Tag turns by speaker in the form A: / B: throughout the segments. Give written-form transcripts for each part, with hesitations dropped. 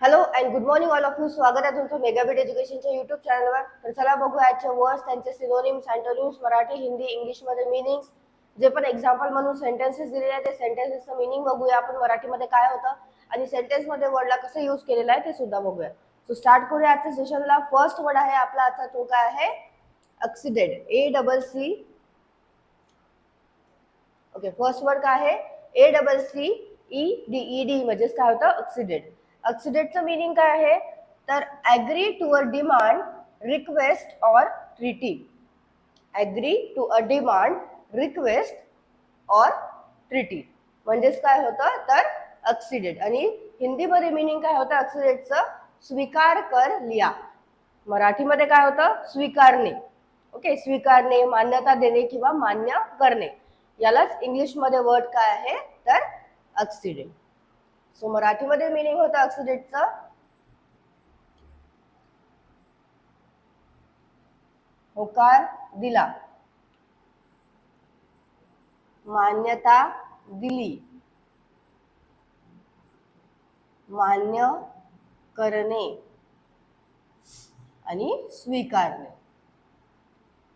A: Hello and good morning all of you. स्वागत आहे तुमचं मेगाबिट एज्युकेशनच्या युट्यूब चॅनलवर. तर चला बघू आजचे वर्ड्स, त्यांचे सिनोनिम्स, अँटोनिम्स, मराठी, हिंदी, इंग्लिशमध्ये मीनिंग्स, जे पण एक्झाम्पल म्हणून सेंटेन्सेस दिलेले आहेत ते सेंटेन्सेसचं मीनिंग बघूया आपण, मराठीमध्ये काय होतं आणि सेंटेन्समध्ये वर्डला कसं यूज केलेलं आहे ते सुद्धा बघूया. सो स्टार्ट करूया आजच्या सेशनला. फर्स्ट वर्ड आहे आपला आजचा, तो काय आहे? ऑक्सिडेड. ACC. ओके, फर्स्ट वर्ड काय आहे? ACCEDED, म्हणजेच काय होतं? ऑक्सिडेड. ऑक्सिडेडचं मीनिंग काय आहे? तर agree to a demand, request or treaty. Agree to a demand, request or treaty म्हणजेच काय होतं? तर ऑक्सिडेड. आणि हिंदीमध्ये मीनिंग काय होतं ऑक्सिडेडचं? स्वीकार कर लिया. मराठीमध्ये काय होतं? स्वीकारणे. ओके, स्वीकारणे, मान्यता देणे किंवा मान्य करणे, यालाच इंग्लिशमध्ये वर्ड काय आहे? तर ऑक्सिडेड. सो मराठीमध्ये मीनिंग होतं ऑक्सिडेडचं होकार दिला, मान्यता दिली, मान्य करणे आणि स्वीकारणे.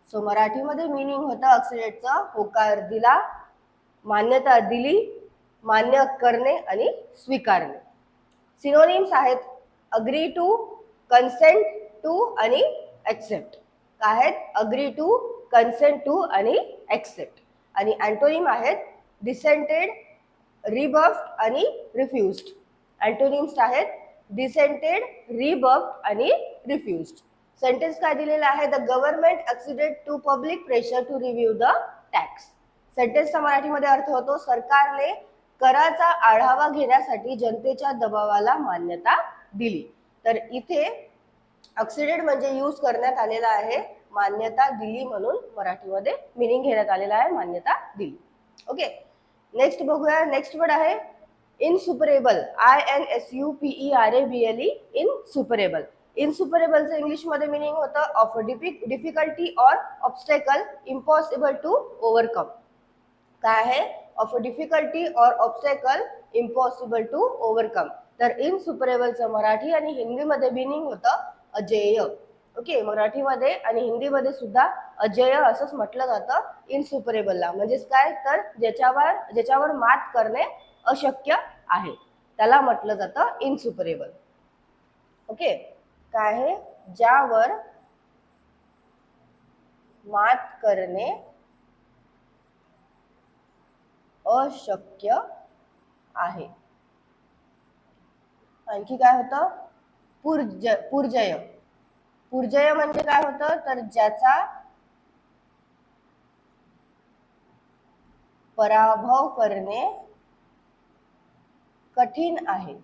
A: सो मराठीमध्ये मीनिंग होतं ऑक्सिडेडचं होकार दिला, मान्यता दिली, मान्य करणे आणि स्वीकारणे. सिनोनिम्स आहेत अग्री टू, कन्सेंट टू आणि एक्सेप्ट. काय आहेत? अग्री टू, कन्सेंट टू आणि एक्सेप्ट. आणि अँटोनिम आहेत डिसेंटेड, रिबफ्ड आणि रिफ्युज्ड. अँटोनिम्स आहेत डिसेंटेड, रिबफ्ड आणि रिफ्युज्ड. सेंटेन्स काय दिलेला आहे? The government acceded to public pressure to review the tax. सेंटेन्सचा मराठीमध्ये अर्थ होतो सरकारने कराचा आढावा घेण्यासाठी जनतेच्या दबावाला मान्यता दिली. तर इथे ऑक्सिडेड म्हणजे यूज करण्यात आलेला आहे मान्यता दिली म्हणून, मराठीमध्ये मीनिंग घेण्यात आलेला आहे मान्यता दिली. ओके, नेक्स्ट बघूया. नेक्स्ट वर्ड आहे इनसुपरेबल. INSUPERABLE, insuperable. इनसुपरेबलचं इंग्लिशमध्ये मीनिंग होतं of difficulty or obstacle, impossible to overcome. काय आहे? Of difficulty or obstacle, impossible to overcome. तर इनसुपरेबलचं मराठी आणि हिंदीमध्ये मीनिंग होतं अजेय. ओके, मराठीमध्ये आणि हिंदीमध्ये सुद्धा अजेय असंच म्हटलं जातं इनसुपरेबलला. म्हणजेच काय? तर ज्याच्यावर मात करणे अशक्य आहे त्याला म्हटलं जातं इनसुपरेबल. ओके, काय आहे? ज्यावर मात करणे अशक्य आहे. आणखी काय होतं? पुर्जय. पुर्जय म्हणजे काय होतं? तर ज्याचा पराभव करणे कठीण आहे.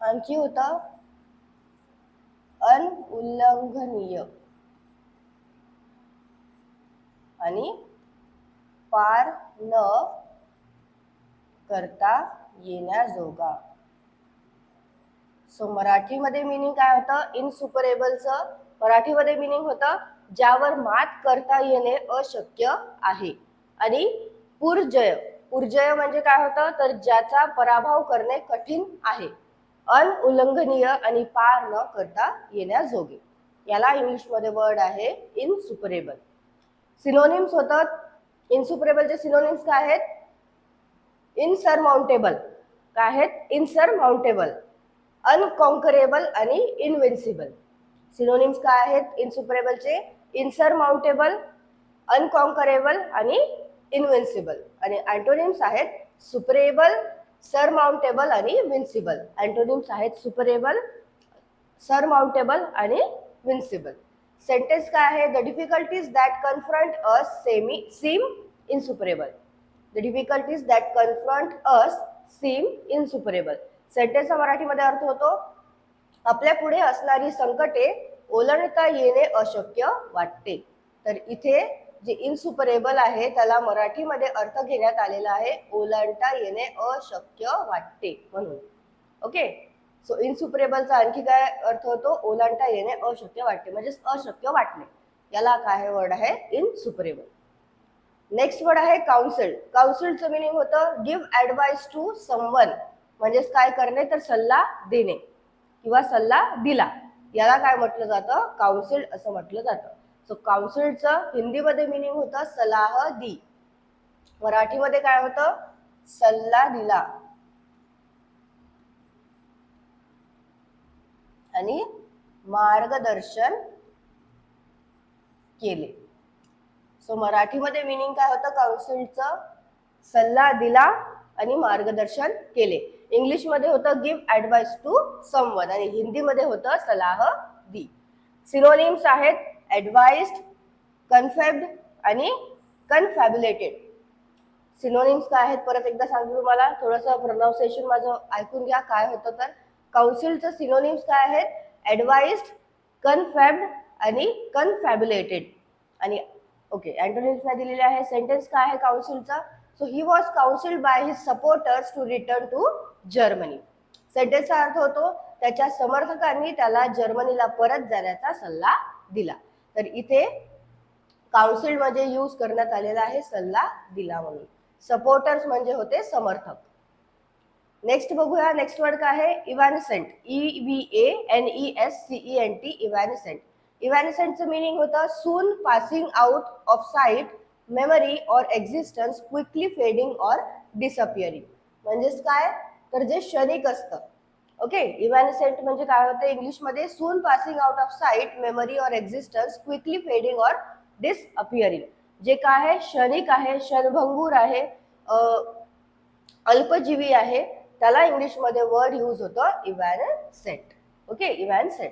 A: आणखी होतं अनउल्लंघनीय आणि पार न करता येण्याजोगा. सो मराठीमध्ये मीनिंग काय होतं? इनसुपरेबलचं मराठीमध्ये मीनिंग होतं ज्यावर मात करता येणे अशक्य आहे. आणि पुर्जय. पुर्जय म्हणजे काय होतं? तर ज्याचा पराभव करणे कठीण आहे. अनउल्लंघनीय आणि पार न करता येण्याजोगे, याला इंग्लिशमध्ये वर्ड आहे इनसुपरेबल. सिनोनिम्स होतात इनसुपरेबलचे. सिनोनिम्स काय आहेत? इनसरमाउंटेबल. काय आहेत? इनसरमाउंटेबल, अनकॉन्करेबल आणि इनविन्सिबल. सिनोनिम्स काय आहेत इनसुपरेबलचे? इनसरमाउंटेबल, अनकॉन्करेबल आणि इनविन्सिबल. आणि अँटोनिम्स आहेत सुपरेबल, सरमाउंटेबल आणि विन्सिबल. अँटोनिम्स आहेत सुपरेबल, सरमाउंटेबल आणि विन्सिबल. सेंटेन्स काय आहे? The difficulties that confront us seem insuperable. The difficulties that confront us seem insuperable. सेंटेन्सचा मराठीमध्ये अर्थ होतो आपल्या पुढे असणारी संकटे ओलांडता येणे अशक्य वाटते. तर इथे जे इनसुपरेबल आहे त्याला मराठीमध्ये अर्थ घेण्यात आलेला आहे ओलांडता येणे अशक्य वाटते म्हणून. ओके, सो इनसुपरेबलचा आणखी काय अर्थ होतो? ओलांडता येणे अशक्य वाटते, म्हणजे अशक्य वाटणे, याला काय वर्ड आहे? इनसुपरेबल. नेक्स्ट वर्ड आहे काउन्सिल. काउन्सिलचं मिनिंग होतं गिव्ह ऍडवाइस टू समवन, म्हणजेच काय करणे? तर सल्ला देणे किंवा सल्ला दिला, याला काय म्हटलं जातं? काउन्सिल असं म्हटलं जातं. सो काउन्सिलचं हिंदीमध्ये मिनिंग होतं सलाह दी, मराठीमध्ये काय होतं? सल्ला दिला आणि मार्गदर्शन केले. सो मराठीमध्ये मिनिंग काय होतं काउन्सिलचं? सल्ला दिला आणि मार्गदर्शन केले. इंग्लिशमध्ये होतं गिव्ह ऍडवाइस टू समवन आणि हिंदीमध्ये होतं सलाह दी. सिनोनिम्स आहेत ऍडवाइस्ड, कन्फेब्ड आणि कन्फॅब्युलेटेड. सिनोनिम्स काय आहेत परत एकदा सांगतो तुम्हाला, थोडंसं प्रोनाउन्सिएशन माझं ऐकून घ्या. काय होतं तर काउन्सिलचं सिनोनिम्स काय आहेत? ऍडवाइस्ड, कन्फेब्ड आणि कन्फॅब्युलेटेड. आणि ओके, अँटोनिम्स नाही दिलेले आहे. सेंटेन्स काय आहे काउन्सिलचा? So he was counselled by his supporters to return to Germany. सेंटेन्सचा अर्थ होतो त्याच्या समर्थकांनी त्याला जर्मनीला परत जाण्याचा सल्ला दिला. तर इथे काउन्सिल म्हणजे यूज करण्यात आलेला आहे सल्ला दिला म्हणून. सपोर्टर्स म्हणजे होते समर्थक. नेक्स्ट बघूया. नेक्स्ट वर्ड काय आहे? इव्हॅनिसेंट. EVANESCENT, इव्हॅनिसेंट. इव्हॅनिसेंटचं मिनिंग होतं soon passing out of sight, memory or existence, quickly fading or disappearing. म्हणजेच काय? तर जे क्षणिक असतं. ओके, इव्हॅनिसेंट म्हणजे काय होतं इंग्लिशमध्ये? Soon passing out of sight, memory or existence, quickly fading or disappearing. जे काय आहे? क्षणिक आहे, क्षणभंगूर आहे, अल्पजीवी आहे, त्याला इंग्लिशमध्ये वर्ड यूज होतं इव्हॅनिसेंट. ओके, इव्हॅनिसेंट.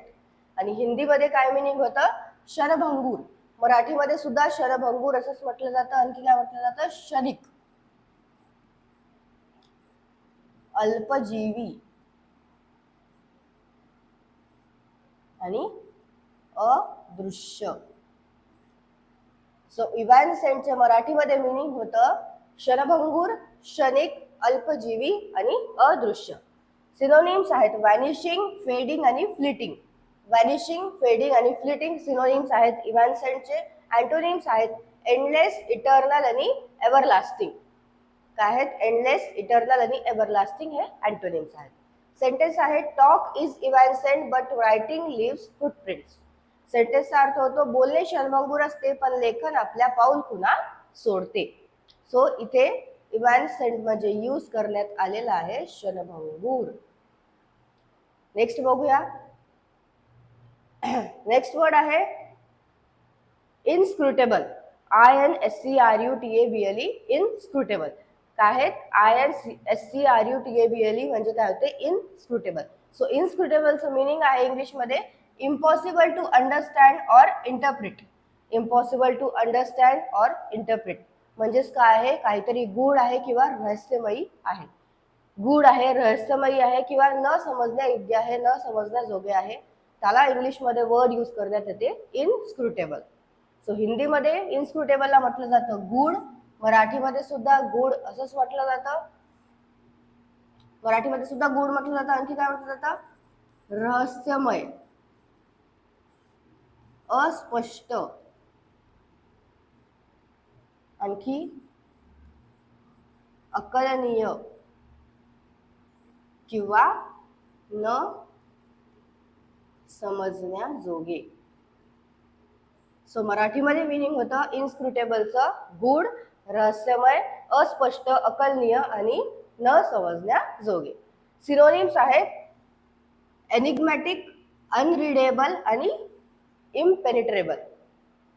A: आणि हिंदीमध्ये काय मिनिंग होतं? क्षणभंगूर. मराठीमध्ये सुद्धा क्षणभंगूर असंच म्हटलं जातं. आणखी काय म्हटलं जातं? क्षणिक, अल्पजीवी आणि अदृश्य. सो इव्हॅनिसेंटचे मराठीमध्ये मिनिंग होतं क्षणभंगूर, क्षणिक, अल्पजीवी आणि अदृश्य. सिनोनिम्स आहेत व्हॅनिशिंग, फेडिंग आणि फ्लिटिंग. व्हॅनिशिंग, फेडिंग आणि फ्लिटिंग सिनोनिम्स आहेत इव्हॅनिसेंटचे. अँटोनिम्स आहेत एंडलेस, इटर्नल आणि एव्हरलास्टिंग. काय आहेत? एंडलेस, इटर्नल आणि एव्हरलास्टिंग हे अँटोनिम्स आहेत. सेंटेन्स आहे talk is evanescent but writing leaves footprints. सेंटेन्सचा अर्थ होतो बोलणे क्षणभंगूर असते पण लेखन आपल्या पाऊलखुणा सोडते. सो इथे इव्हॅनिसेंट म्हणजे यूज करण्यात आलेला आहे क्षणभंगूर. नेक्स्ट बघूया. नेक्स्ट वर्ड आहे इनस्क्रुटेबल. INSCRUTABLE, इनस्क्रुटेबल. काय आहेत? INSCRUTABLE म्हणजे काय होते? इनस्क्रुटेबल. सो इनस्क्रुटेबलचं मिनिंग आहे इंग्लिशमध्ये impossible to understand or interpret. Impossible to understand or interpret म्हणजेच काय आहे? काहीतरी गूढ आहे किंवा रहस्यमयी आहे. गूढ आहे, रहस्यमयी आहे किंवा न समजण्यायोग्य आहे, न समजण्याजोगे आहे, त्याला इंग्लिशमध्ये वर्ड यूज करण्यात येते इनस्क्रुटेबल. सो हिंदीमध्ये इनस्क्रुटेबलला म्हटलं जातं गूढ, मराठीमध्ये सुद्धा गूढ असंच म्हटलं जातं. मराठीमध्ये सुद्धा गूढ म्हटलं जातं. आणखी काय म्हटलं जातं? रहस्यमय, अस्पष्ट, आणखी अकलनीय किंवा न समजण्याजोगे. सो मराठीमध्ये मिनिंग होतं इनस्क्रुटेबलचं गूढ, रहस्यमय, अस्पष्ट, अकलनीय आणि न समजण्याजोगे. सिनोनिम्स आहेत एनिग्मॅटिक, अनरीडेबल आणि इम्पेनिट्रेबल.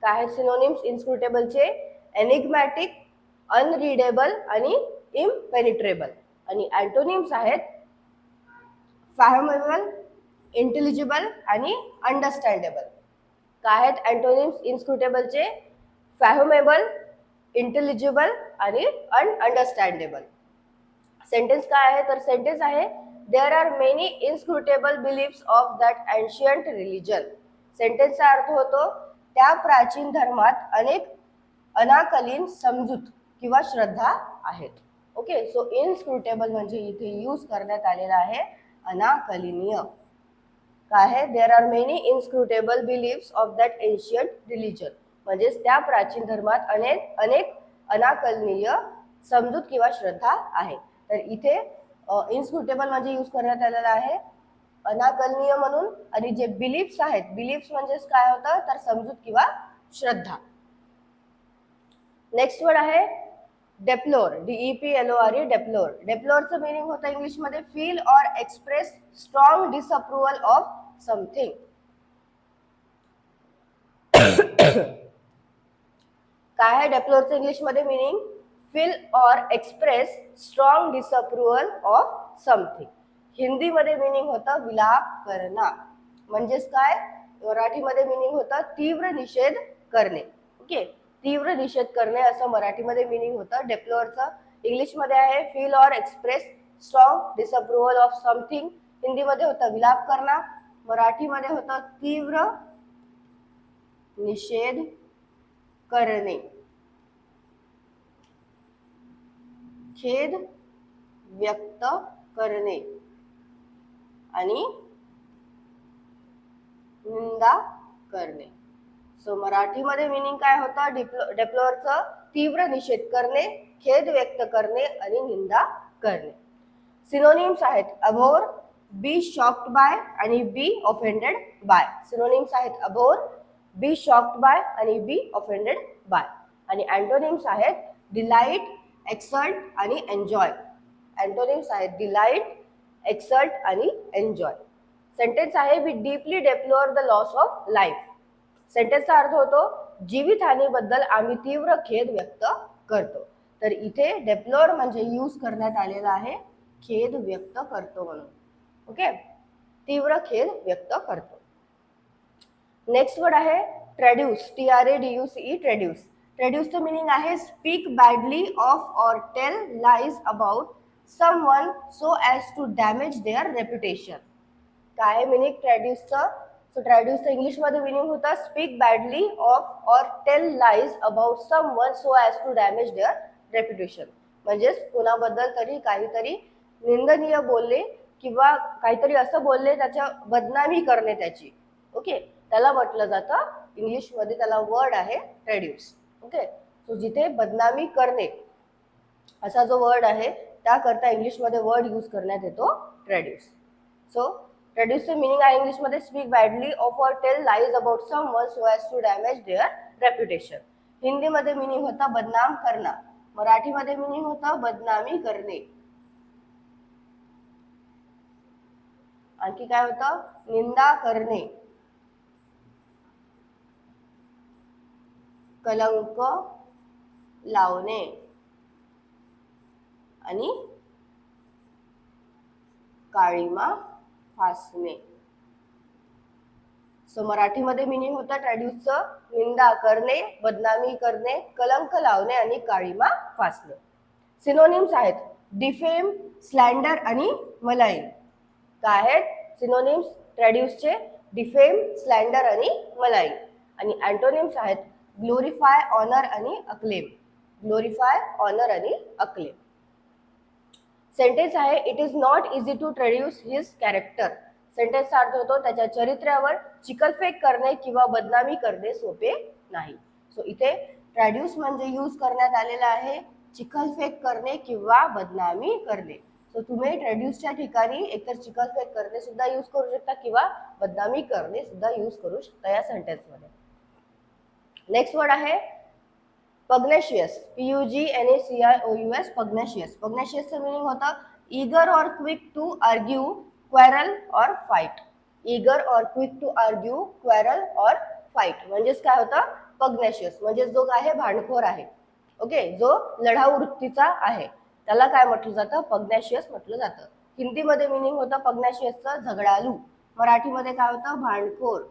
A: काय आहेत सिनोनिम्स इनस्क्रुटेबलचे? एनिग्मॅटिक, अनरीडेबल आणि इम्पेनिट्रेबल. आणि अँटोनिम्स आहेत फॅहमेबल, इंटेलिजिबल आणि अंडरस्टँडेबल. काय आहेत अँटोनिम्स इनस्क्रुटेबलचे? फॅहमेबल, इंटेलिजिबल आणि अनअंडरस्टँडेबल. सेंटेन्स काय आहे? तर सेंटेन्स आहे there are many inscrutable beliefs of that ancient religion. सेंटेन्सचा अर्थ होतो त्या प्राचीन धर्मात अनेक अनाकलीन समजूत किंवा श्रद्धा आहेत. ओके, सो इनस्क्रुटेबल म्हणजे इथे यूज करण्यात आलेला आहे अनाकलनीय. काय आहे? There are many inscrutable beliefs of that ancient religion. म्हणजेच त्या प्राचीन धर्मात अनेक अनेक अनाकलनीय समजूत किंवा श्रद्धा आहे. तर इथे इन्स्क्रुटेबल म्हणजे यूज करण्यात आलेला आहे अनाकलनीय म्हणून. आणि जे बिलीफ्स आहेत, बिलीफ्स म्हणजेच काय होतं तर समजूत किंवा श्रद्धा. नेक्स्ट वर्ड आहे डेप्लोर. DEPLORE डेप्लोर. डेप्लोरचं मिनिंग होतं इंग्लिशमध्ये feel or express strong disapproval of something. काय आहे डेप्लोरचं इंग्लिशमध्ये meaning? Feel or express strong disapproval of something. हिंदीमध्ये मिनिंग होतं विलाप करणं. म्हणजेच काय? मराठीमध्ये मिनिंग होतं तीव्र निषेध करणे. ओके, तीव्र निषेध करणे असं मराठीमध्ये मिनिंग होतं डेप्लोरचं. इंग्लिशमध्ये आहे feel or express strong disapproval of something. हिंदीमध्ये होतं विलाप करणं. मराठीमध्ये होतं तीव्र निषेध करणे, खेद व्यक्त करणे आणि निंदा करणे. सो मराठीमध्ये मिनिंग काय होतं डेप्लोरचं? तीव्र निषेध करणे, खेद व्यक्त करणे आणि निंदा करणे. सिनोनिम्स आहेत अबोर, बी शॉक्ड बाय आणि बी ऑफेंडेड बाय. सिनोनिम्स आहेत अबोर, बी शॉक्ड बाय आणि बी ऑफेंडेड बाय. आणि अँटोनिम्स आहेत डिलाइट, एक्सल्ट आणि एन्जॉय. अँटोनिम्स आहेत डिलाइट, एक्सल्ट आणि एन्जॉय. सेंटेन्स आहे we deeply deplore the loss of life. सेंटेन्सचा अर्थ होतो जीवितहानीबद्दल आम्ही तीव्र खेद व्यक्त करतो. तर इथे डेप्लोर म्हणजे यूज करण्यात आलेला आहे खेद व्यक्त करतो म्हणून. ओके, तीव्र खेद व्यक्त करतो. नेक्स्ट वर्ड आहे ट्रेड्यूस. TRADUCE traduce. ट्रेड्यूसचं मिनिंग आहे speak badly of or tell lies about someone so as to damage their reputation. काय आहे मिनिंग ट्रेड्यूसचं? सो ट्रेड्यूसचं इंग्लिशमध्ये मिनिंग होता speak badly of or tell lies about someone so as to damage their reputation. म्हणजेच कोणाबद्दल तरी काहीतरी निंदनीय बोलले किंवा काहीतरी असं बोलले त्याच्या बदनामी करणे त्याची. ओके, त्याला म्हटलं जातं इंग्लिशमध्ये, त्याला वर्ड आहे ट्रेड्यूस. ओके, सो जिथे बदनामी करणे असा जो वर्ड आहे त्याकरता इंग्लिशमध्ये वर्ड यूज करण्यात येतो ट्रेड्यूस. सो ट्रेड्यूसचं मिनिंग आहे इंग्लिशमध्ये speak badly of or tell lies about someone so as to damage their reputation. हिंदीमध्ये मिनिंग होता बदनाम करणं. मराठीमध्ये मिनिंग होता बदनामी करणे. आणखी काय होतं? निंदा करणे, कलंक लावणे आणि काळीमा फासणे. सो मराठीमध्ये मिनिंग होता ट्रेड्यूसचं निंदा करणे, बदनामी करणे, कलंक लावणे आणि काळीमा फासणे. सिनोनिम्स आहेत डिफेम, स्लँडर आणि मलाइन. काय आहेत सिनोनिम्स ट्रेड्यूसचे? डिफेम, स्लँडर आणि मलाइन. आणि अँटोनिम्स आहेत ग्लोरीफाय, ऑनर आणि अक्लेम. ग्लोरीफाय, ऑनर आणि अक्लेम. सेंटेन्स आहे it is not easy to traduce his character. सेंटेन्सचा अर्थ होतो त्याच्या चरित्र्यावर चिकलफेक करणे किंवा बदनामी करणे सोपे नाही. सो इथे ट्रेड्यूस म्हणजे यूज करण्यात आलेला आहे चिखलफेक करणे किंवा बदनामी करणे. सो तुम्ही ट्रेड्यूसच्या ठिकाणी एकतर चिखलफेक करणे सुद्धा यूज करू शकता किंवा बदनामी करणे सुद्धा यूज करू शकता या सेंटेन्समध्ये. नेक्स्ट वर्ड आहे पग्नेशियस. PUGNACIOUS. पग्नेशियस. पग्नेशियसचं मिनिंग होतं eager or quick to argue, quarrel और फाइट. ईगर और क्विक टू आर्ग्यू, क्वेरल और फाइट. म्हणजेच काय होतं पग्नेशियस म्हणजे जो आहे भांडखोर आहे. ओके, जो लढाऊ वृत्तीचा आहे त्याला काय म्हटलं जातं? पग्नेशियस म्हटलं जातं. हिंदीमध्ये मिनिंग होतं पग्नेशियसचं झगडालू. मराठीमध्ये काय होतं? भांडखोर,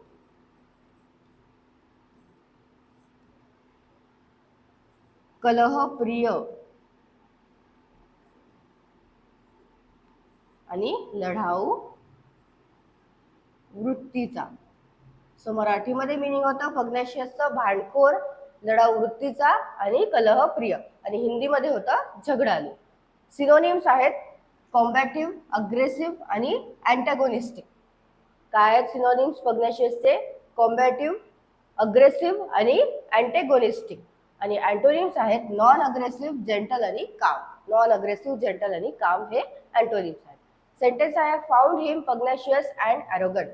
A: कलहप्रिय आणि लढाऊ वृत्तीचा. सो मराठीमध्ये मिनिंग होतं पग्नेशियसचं भांडखोर, लढाऊ वृत्तीचा आणि कलहप्रिय. आणि हिंदीमध्ये होतं झगडालू. सिनोनिम्स आहेत कॉम्बॅटिव्ह, अग्रेसिव्ह आणि अँटॅगोनिस्टिक. काय आहेत सिनोनिम्स पग्नाशियसचे? कॉम्बॅटिव्ह, अग्रेसिव्ह आणि अँटेगोनिस्टिक. आणि अँटोनिम्स आहेत नॉन अग्रेसिव्ह, जेंटल आणि काम. नॉन अग्रेसिव्ह, जेंटल आणि काम हे अँटोनिम्स आहेत. सेंटेन्स आहे फाउंड हिम पग्नाशियस अँड ॲरोगंट.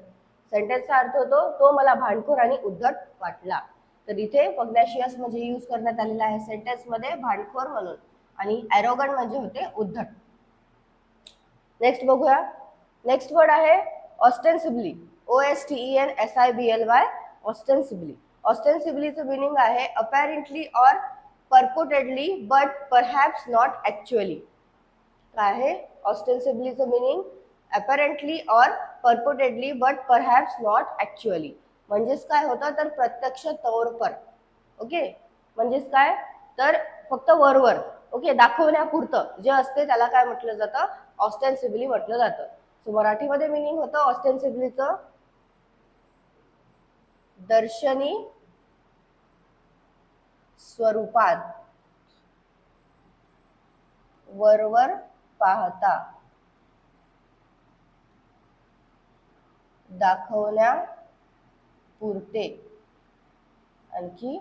A: सेंटेन्सचा अर्थ होतो तो मला भांडखोर आणि उद्धट वाटला. तर इथे पग्नाशियस म्हणजे यूज करण्यात आलेला आहे सेंटेन्समध्ये भांडखोर म्हणून, आणि ॲरोगंट म्हणजे होते उद्धट. नेक्स्ट बघूया. नेक्स्ट वर्ड आहे ऑस्टेन्सिबली. OSTENSIBLY, ostensibly. ऑस्टेन्सिबलीचं मिनिंग आहे apparently or purportedly but perhaps not actually. काय आहे ऑस्टेन्सिबलीचं meaning? Apparently or purportedly but perhaps not actually. म्हणजेच काय होतं तर प्रत्यक्ष तौरपर. ओके, म्हणजेच काय तर फक्त वरवर, ओके, दाखवण्यापुरतं जे असते त्याला काय म्हटलं जातं? ऑस्टेन्सिबली म्हटलं जातं. सो मराठीमध्ये मिनिंग होतं ऑस्टेन्सिबलीचं दर्शनी स्वरूपात, वरवर पाहता, दाखवण्यापुरते, आणखी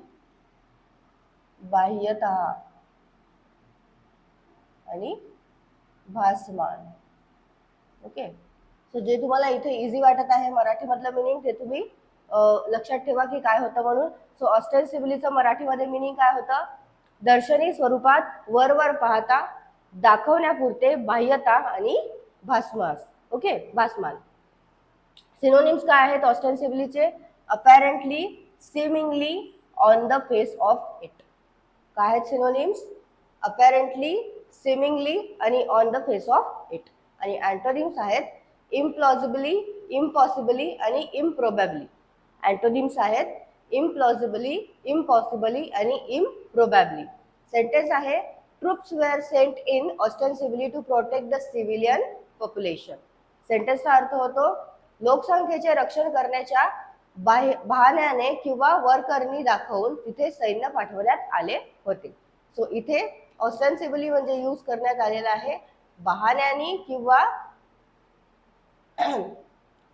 A: बाह्यतः आणि भासमान. ओके, सो जे तुम्हाला इथे इझी वाटत आहे मराठीमधलं मिनिंग ते तुम्ही लक्षात ठेवा की काय होतं म्हणून. सो ऑस्टेन्सिबलीचं मराठीमध्ये मिनिंग काय होतं? दर्शनी स्वरूपात, वरवर पाहता, दाखवण्यापुरते, बाह्यता आणि भासमास. ओके, भासमान. सिनोनिम्स काय आहेत ऑस्टेन्सिबलीचे? Apparently, seemingly, on the face of it. काय आहेत सिनोनिम्स? अपॅरेंटली, सिमिंगली आणि on the face of it. आणि अँटोनिम्स आहेत इम्प्लॉजिबली, इम्पॉसिबली आणि इम्प्रोबॅबली. अँटोनिम्स आहेत इम्प्लॉजिबली, इम्पॉसिबली आणि इम्प्रोबॅबली. सेंटेन्स आहे troops were sent in ostensibly to protect the civilian population. सेंटेन्सचा अर्थ होतो लोकसंख्येचे रक्षण करण्याच्या बहाण्याने किंवा वरकरणी दाखवून तिथे सैन्य पाठवण्यात आले होते. सो इथे ऑस्टेन्सिबली म्हणजे यूज करण्यात आलेला आहे बहाण्याने किंवा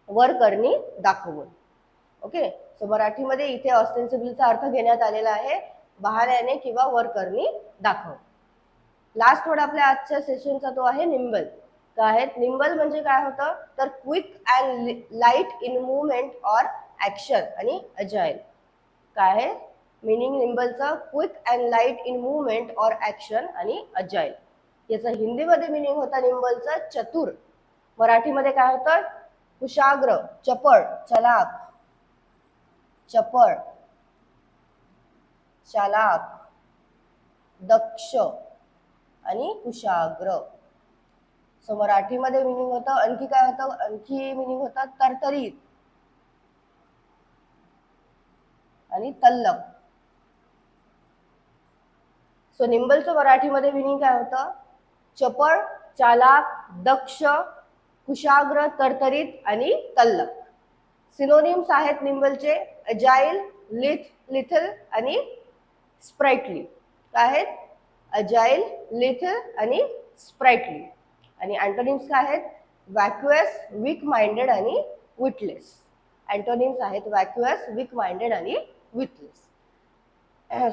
A: वरकरणी दाखवून. ओके, सो मराठीमध्ये इथे ऑस्टेन्सिबलीचा अर्थ घेण्यात आलेला आहे बहाण्याने किंवा वरकरणी दाखवून. लास्ट वर्ड आपल्या आजच्या सेशनचा तो आहे निम्बल. काय आहे निम्बल म्हणजे काय होतं तर quick and light in movement or action आणि अजाईल. काय आहे मिनिंग निम्बलचं? Quick and light in movement or action आणि अजाईल. याचं हिंदीमध्ये मिनिंग होता निम्बलचं चतुर. मराठीमध्ये काय होतं? कुशाग्र, चपळ, चलाक, चपळ, चालाक, दक्ष आणि कुशाग्र. सो मराठीमध्ये मिनिंग होतं आणखी काय होतं? आणखी मिनिंग होतं तरतरीत आणि तल्लक. सो निम्बलचं मराठीमध्ये मिनिंग काय होतं? चपळ, चालाक, दक्ष, कुशाग्र, तरतरीत आणि तल्लक. सिनोनिम्स आहेत निम्बलचे अजाईल, लिथल आणि स्प्राइटली. काय आहेत? अजाईल, लिथल आणि स्प्राइटली. आणि अँटोनिम्स काय आहेत? वॅक्युअस, वीक माइंडेड आणि विटलेस. अँटोनिम्स आहेत वॅक्युअस, वीक माइंडेड आणि विटलेस.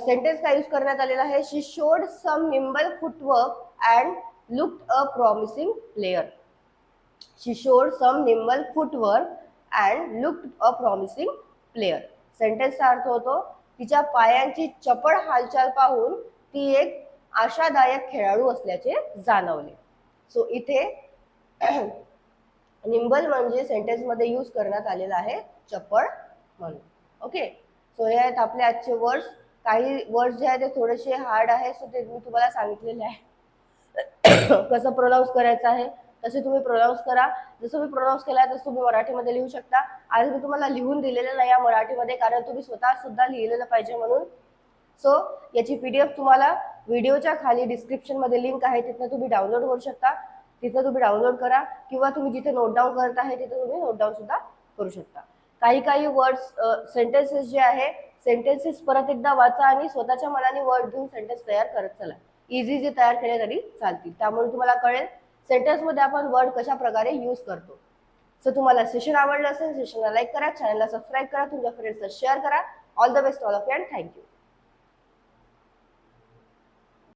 A: सेंटेन्स काय यूज करण्यात आलेला आहे? She showed some nimble footwork and looked a promising player. She showed some nimble footwork and looked a promising player. सेंटेन्सचा अर्थ होतो तिच्या पायांची चपळ हालचाल पाहून ती एक आशादायक खेळाडू असल्याचे जाणवले. सो इथे निम्बल म्हणजे सेंटेन्समध्ये यूज करण्यात आलेला आहे चपळ म्हणून. ओके, सो हे आहेत आपले आजचे वर्ड्स. काही वर्ड्स जे आहेत ते थोडेसे हार्ड आहे, सो ते मी तुम्हाला सांगितलेले आहे कसं प्रोनाऊन्स करायचं आहे तसे तुम्ही प्रोनाऊन्स करा. जसं मी प्रोनाऊन्स केला तसं तुम्ही मराठीमध्ये लिहू शकता. आज मी तुम्हाला लिहून दिलेलं नाही आहे मराठीमध्ये, कारण तुम्ही स्वतः सुद्धा लिहिलेलं पाहिजे म्हणून. सो याची PDF तुम्हाला व्हिडिओच्या खाली डिस्क्रिप्शनमध्ये लिंक आहे, तिथं तुम्ही डाउनलोड करू शकता. तिथं तुम्ही डाउनलोड करा किंवा तुम्ही जिथे नोट डाऊन करत आहे तिथं तुम्ही नोट डाऊन सुद्धा करू शकता. काही वर्ड्स, सेंटेन्सेस जे आहे सेंटेन्सेस परत एकदा वाचा आणि स्वतःच्या मनाने वर्ड घेऊन सेंटेन्स तयार करत चला. इझी जे तयार केले तरी चालतील, त्यामुळे तुम्हाला कळेल सेंटेन्समध्ये आपण वर्ड कशा प्रकारे यूज करतो. सो तुम्हाला सेशन आवडलं असेल, सेशनला लाईक करा, चॅनलला सबस्क्राईब करा, तुमच्या फ्रेंड्सला शेअर करा. All the best all of you and thank you.